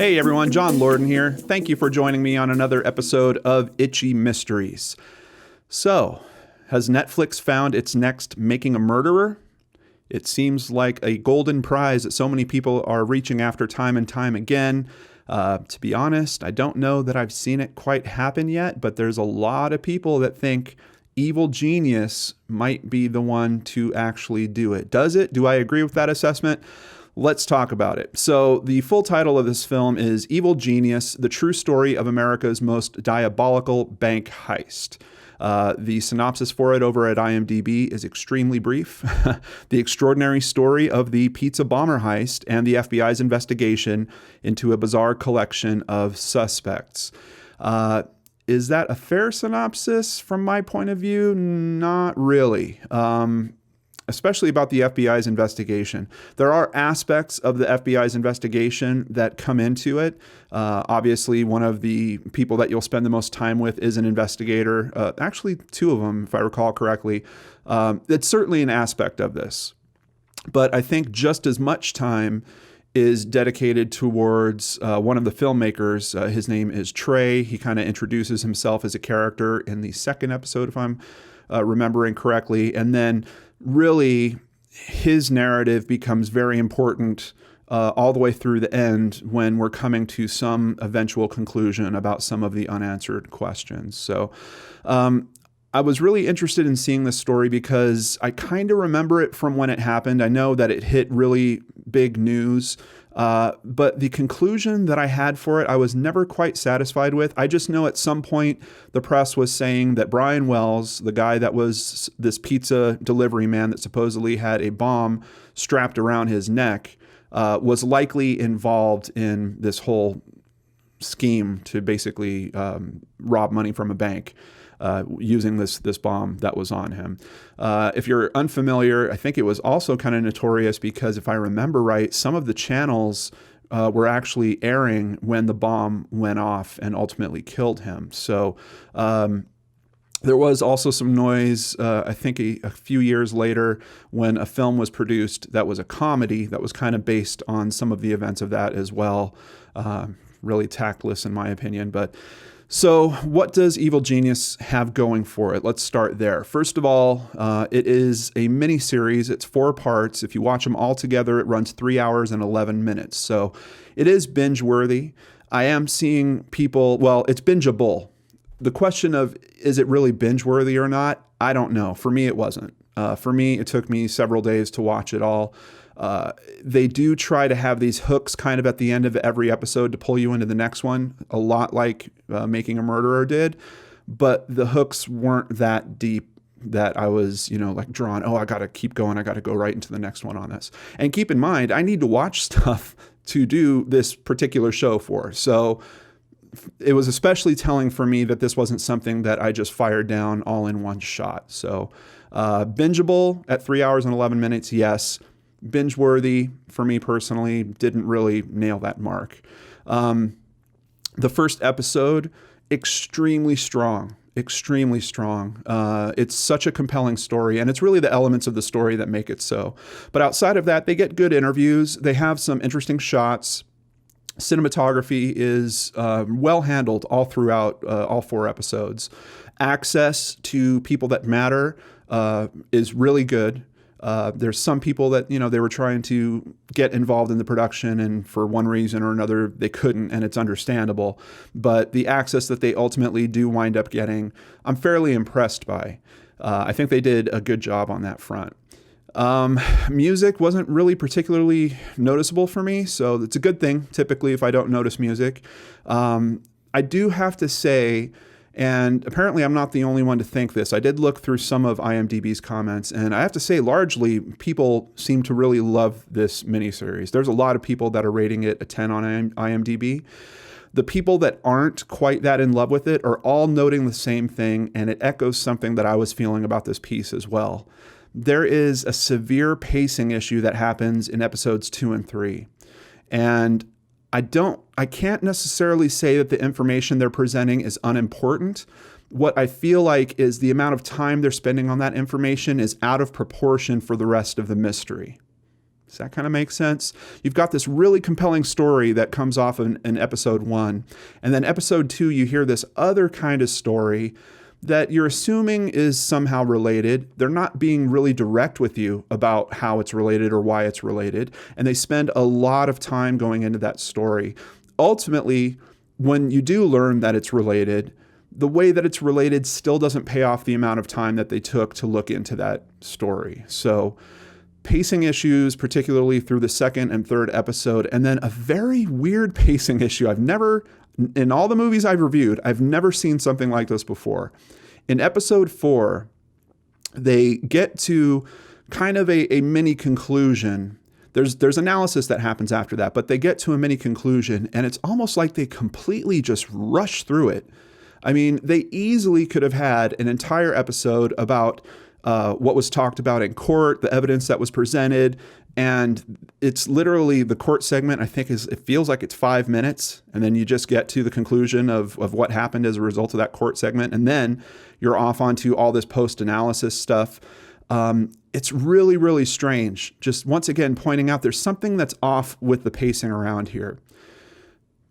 Hey everyone, John Lorden here. Thank you for joining me on another episode of Itchy Mysteries. So, has Netflix found its next Making a Murderer? It seems like a golden prize that so many people are reaching after time and time again. To be honest, I don't know that I've seen it quite happen yet, but there's a lot of people that think Evil Genius might be the one to actually do it. Does it? Do I agree with that assessment? Let's talk about it. So the full title of this film is Evil Genius, The True Story of America's Most Diabolical Bank Heist. The synopsis for it over at IMDB is extremely brief. The extraordinary story of the pizza bomber heist and the FBI's investigation into a bizarre collection of suspects. Is that a fair synopsis from my point of view? Not really. Especially about the FBI's investigation. There are aspects of the FBI's investigation that come into it. Obviously, one of the people that you'll spend the most time with is an investigator. Actually, two of them, if I recall correctly. It's certainly an aspect of this. But I think just as much time is dedicated towards one of the filmmakers. His name is Trey. He kind of introduces himself as a character in the second episode, if I'm remembering correctly. And then really, his narrative becomes very important all the way through the end when we're coming to some eventual conclusion about some of the unanswered questions. So I was really interested in seeing this story because I kind of remember it from when it happened. I know that it hit really big news, but the conclusion that I had for it, I was never quite satisfied with. I just know at some point the press was saying that Brian Wells, the guy that was this pizza delivery man that supposedly had a bomb strapped around his neck, was likely involved in this whole scheme to basically rob money from a bank. Using this bomb that was on him. If you're unfamiliar, I think it was also kind of notorious because if I remember right, some of the channels were actually airing when the bomb went off and ultimately killed him. So there was also some noise, I think a few years later, when a film was produced that was a comedy that was kind of based on some of the events of that as well. Really tactless in my opinion, but so what does Evil Genius have going for it? Let's start there. First of all, it is a mini-series. It's 4 parts. If you watch them all together, it runs 3 hours and 11 minutes. So it is binge-worthy. I am seeing people, well, it's bingeable. The question of, is it really binge-worthy or not? I don't know. For me, it wasn't. For me, it took me several days to watch it all. They do try to have these hooks kind of at the end of every episode to pull you into the next one, a lot like Making a Murderer did, but the hooks weren't that deep that I was, like drawn, I got to keep going. I got to go right into the next one on this. And keep in mind, I need to watch stuff to do this particular show for. So it was especially telling for me that this wasn't something that I just fired down all in one shot. So bingeable at 3 hours and 11 minutes, yes. Binge-worthy for me personally, didn't really nail that mark. The first episode, extremely strong. It's such a compelling story, and it's really the elements of the story that make it so. But outside of that, they get good interviews. They have some interesting shots. Cinematography is well handled all throughout all 4 episodes. Access to people that matter is really good. There's some people that, they were trying to get involved in the production and for one reason or another, they couldn't, and it's understandable. But the access that they ultimately do wind up getting, I'm fairly impressed by. I think they did a good job on that front. Music wasn't really particularly noticeable for me, so it's a good thing, typically, if I don't notice music. I do have to say, and apparently I'm not the only one to think this. I did look through some of IMDb's comments, and I have to say, largely, people seem to really love this miniseries. There's a lot of people that are rating it a 10 on IMDb. The people that aren't quite that in love with it are all noting the same thing, and it echoes something that I was feeling about this piece as well. There is a severe pacing issue that happens in episodes 2 and 3. And I can't necessarily say that the information they're presenting is unimportant. What I feel like is the amount of time they're spending on that information is out of proportion for the rest of the mystery. Does that kind of make sense? You've got this really compelling story that comes off in episode 1. And then episode 2, you hear this other kind of story that you're assuming is somehow related. They're not being really direct with you about how it's related or why it's related. And they spend a lot of time going into that story. Ultimately, when you do learn that it's related, the way that it's related still doesn't pay off the amount of time that they took to look into that story. So pacing issues, particularly through the second and third episode, and then a very weird pacing issue. In all the movies I've reviewed, I've never seen something like this before. In episode 4, they get to kind of a mini conclusion. There's analysis that happens after that, but they get to a mini conclusion, and it's almost like they completely just rush through it. I mean, they easily could have had an entire episode about what was talked about in court, the evidence that was presented, and it's literally the court segment, I think, it feels like it's 5 minutes, and then you just get to the conclusion of what happened as a result of that court segment, and then you're off onto all this post-analysis stuff. It's really, really strange. Just once again, pointing out there's something that's off with the pacing around here.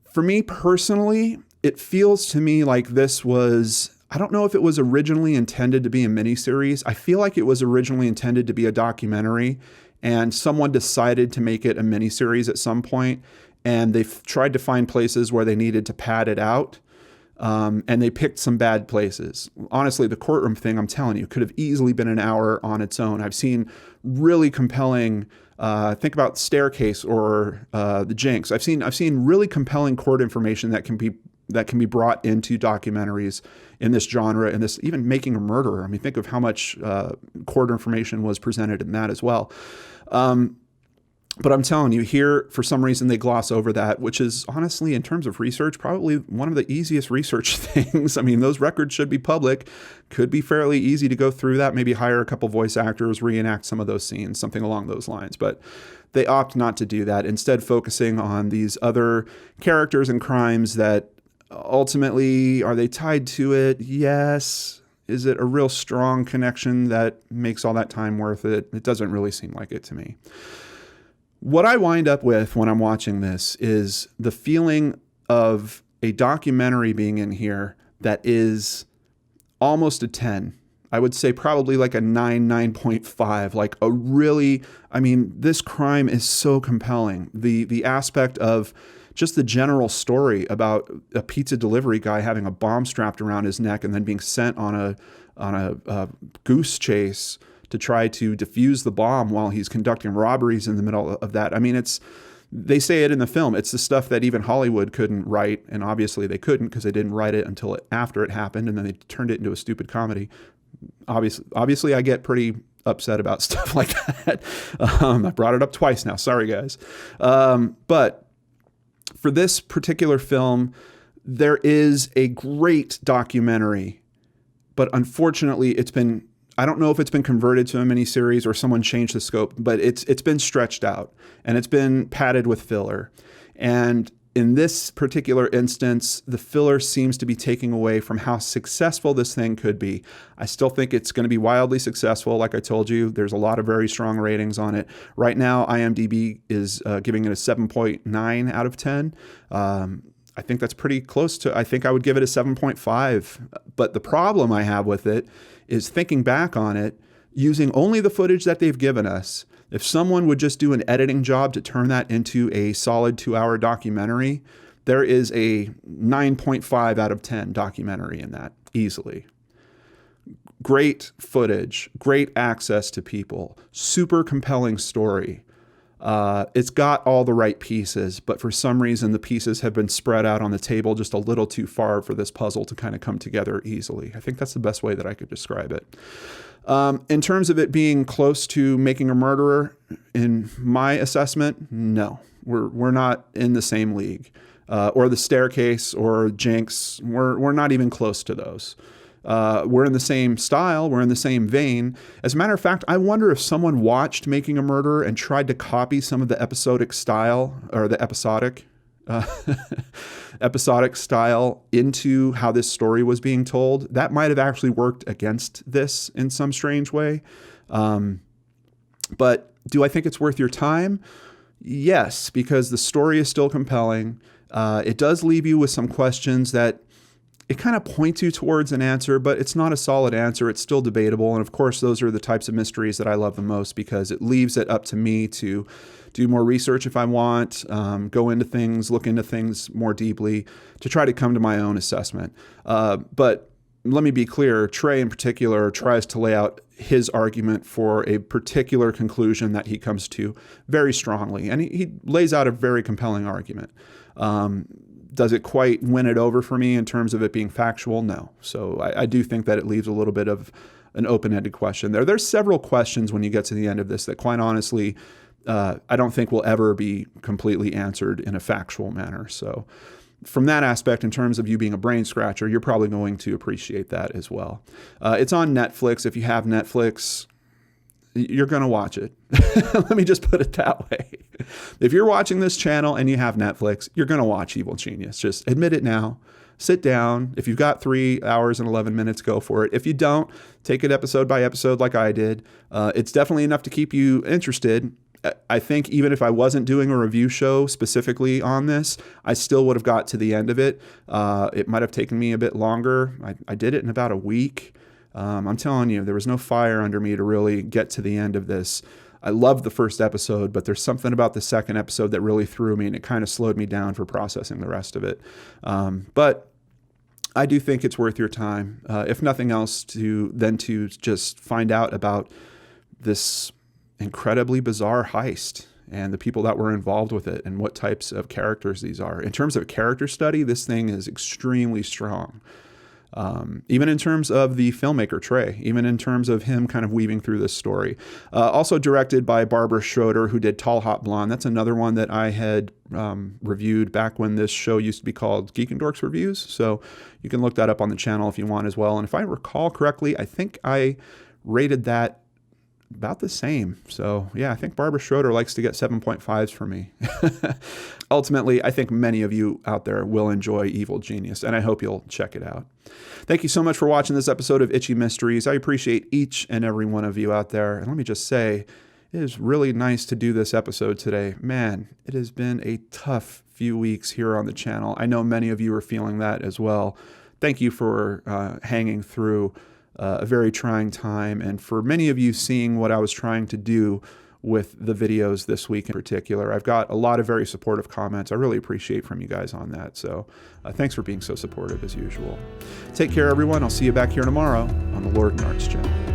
For me personally, it feels to me like this was, I don't know if it was originally intended to be a miniseries. I feel like it was originally intended to be a documentary, and someone decided to make it a miniseries at some point, and they've tried to find places where they needed to pad it out, and they picked some bad places. Honestly, the courtroom thing, I'm telling you, could have easily been an hour on its own. I've seen really compelling, think about Staircase or The Jinx. I've seen really compelling court information that can be brought into documentaries in this genre, and this even Making a Murderer. I mean, think of how much court information was presented in that as well. But I'm telling you, here, for some reason, they gloss over that, which is honestly, in terms of research, probably one of the easiest research things. I mean, those records should be public, could be fairly easy to go through that, maybe hire a couple voice actors, reenact some of those scenes, something along those lines. But they opt not to do that, instead focusing on these other characters and crimes that ultimately, are they tied to it? Yes. Is it a real strong connection that makes all that time worth it? It doesn't really seem like it to me. What I wind up with when I'm watching this is the feeling of a documentary being in here that is almost a 10. I would say probably like a 9, 9.5, like a really, I mean, this crime is so compelling. The aspect of just the general story about a pizza delivery guy having a bomb strapped around his neck and then being sent on a goose chase to try to defuse the bomb while he's conducting robberies in the middle of that. I mean, they say it in the film. It's the stuff that even Hollywood couldn't write, and obviously they couldn't because they didn't write it until after it happened, and then they turned it into a stupid comedy. Obviously, I get pretty upset about stuff like that. I brought it up twice now. Sorry, guys. But for this particular film, there is a great documentary, but unfortunately, I don't know if it's been converted to a miniseries or someone changed the scope, but it's been stretched out and it's been padded with filler. And in this particular instance, the filler seems to be taking away from how successful this thing could be. I still think it's going to be wildly successful. Like I told you, there's a lot of very strong ratings on it. Right now, IMDb is giving it a 7.9 out of 10. I think that's pretty close to, I think I would give it a 7.5. But the problem I have with it is thinking back on it, using only the footage that they've given us. If someone would just do an editing job to turn that into a solid 2-hour documentary, there is a 9.5 out of 10 documentary in that, easily. Great footage, great access to people, super compelling story. It's got all the right pieces, but for some reason the pieces have been spread out on the table just a little too far for this puzzle to kind of come together easily. I think that's the best way that I could describe it. In terms of it being close to Making a Murderer, in my assessment, no. We're not in the same league. Or The Staircase or Jinx, we're not even close to those. We're in the same style, we're in the same vein. As a matter of fact, I wonder if someone watched Making a Murderer and tried to copy some of the episodic style, or the episodic style into how this story was being told. That might have actually worked against this in some strange way. But do I think it's worth your time? Yes, because the story is still compelling. It does leave you with some questions that it kind of points you towards an answer, but it's not a solid answer. It's still debatable. And of course, those are the types of mysteries that I love the most, because it leaves it up to me to do more research if I want, go into things, look into things more deeply to try to come to my own assessment. But let me be clear, Trey in particular tries to lay out his argument for a particular conclusion that he comes to very strongly. And he lays out a very compelling argument. Does it quite win it over for me in terms of it being factual? No. So I do think that it leaves a little bit of an open-ended question there. There's several questions when you get to the end of this that, quite honestly, I don't think will ever be completely answered in a factual manner. So from that aspect, in terms of you being a brain scratcher, you're probably going to appreciate that as well. It's on Netflix. If you have Netflix, you're going to watch it. Let me just put it that way. If you're watching this channel and you have Netflix, you're going to watch Evil Genius. Just admit it now. Sit down. If you've got 3 hours and 11 minutes, go for it. If you don't, take it episode by episode like I did. It's definitely enough to keep you interested. I think even if I wasn't doing a review show specifically on this, I still would have got to the end of it. It might have taken me a bit longer. I did it in about a week. I'm telling you, there was no fire under me to really get to the end of this. I loved the first episode, but there's something about the second episode that really threw me, and it kind of slowed me down for processing the rest of it. But I do think it's worth your time, if nothing else, to just find out about this incredibly bizarre heist and the people that were involved with it and what types of characters these are. In terms of character study, this thing is extremely strong. Even in terms of the filmmaker, Trey, even in terms of him kind of weaving through this story. Also directed by Barbara Schroeder, who did Tall Hot Blonde. That's another one that I had reviewed back when this show used to be called Geek and Dorks Reviews. So you can look that up on the channel if you want as well. And if I recall correctly, I think I rated that about the same. So yeah, I think Barbara Schroeder likes to get 7.5s from me. Ultimately, I think many of you out there will enjoy Evil Genius, and I hope you'll check it out. Thank you so much for watching this episode of Itchy Mysteries. I appreciate each and every one of you out there. And let me just say, it is really nice to do this episode today. Man, it has been a tough few weeks here on the channel. I know many of you are feeling that as well. Thank you for hanging through a very trying time, and for many of you seeing what I was trying to do with the videos this week in particular. I've got a lot of very supportive comments. I really appreciate from you guys on that. So thanks for being so supportive as usual. Take care, everyone. I'll see you back here tomorrow on the Lord and Arts channel.